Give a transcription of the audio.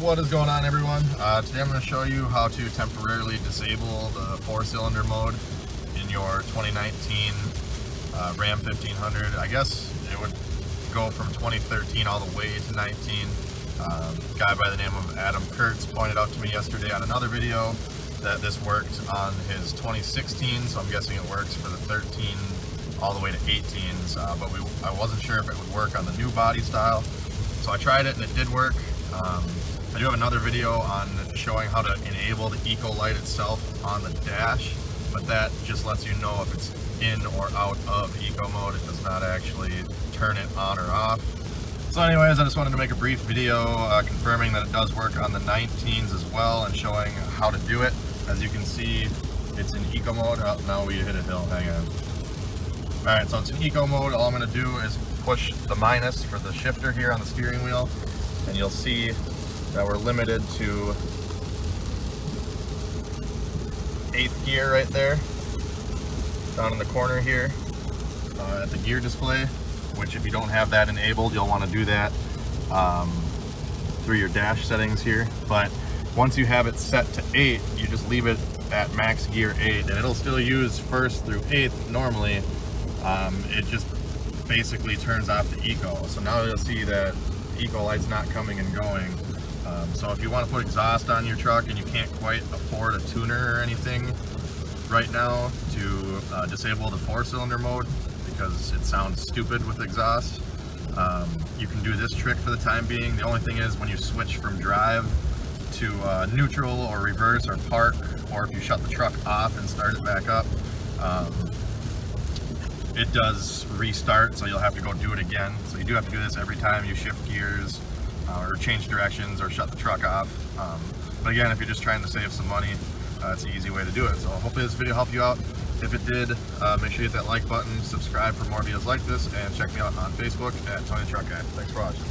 What is going on, everyone? Today I'm going to show you how to temporarily disable the 4-cylinder mode in your 2019 Ram 1500. I guess it would go from 2013 all the way to 19. A guy by the name of Adam Kurtz pointed out to me yesterday on another video that this worked on his 2016, so I'm guessing it works for the 13 all the way to 18s, but I wasn't sure if it would work on the new body style. So I tried it and it did work. I do have another video on showing how to enable the Eco Light itself on the dash, but that just lets you know if it's in or out of Eco mode. It does not actually turn it on or off. So anyways, I just wanted to make a brief video confirming that it does work on the 19s as well and showing how to do it. As you can see, it's in Eco mode. Oh, now we hit a hill, hang on. Alright, so it's in Eco mode. All I'm going to do is push the minus for the shifter here on the steering wheel, and you'll see that we're limited to 8th gear right there, down in the corner here at the gear display, which if you don't have that enabled, you'll want to do that through your dash settings here. But once you have it set to 8, you just leave it at max gear 8, and it'll still use 1st through 8th normally. It just basically turns off the Eco. So now you'll see that Eco Light's not coming and going. So if you want to put exhaust on your truck and you can't quite afford a tuner or anything right now to disable the 4-cylinder mode because it sounds stupid with exhaust, you can do this trick for the time being. The only thing is when you switch from drive to neutral or reverse or park, or if you shut the truck off and start it back up, it does restart, so you'll have to go do it again. So you do have to do this every time you shift gears or change directions or shut the truck off. But again, if you're just trying to save some money, it's an easy way to do it. So hopefully this video helped you out. If it did, make sure you hit that like button, subscribe for more videos like this, and check me out on Facebook at Tony Truck Guy. Thanks for watching.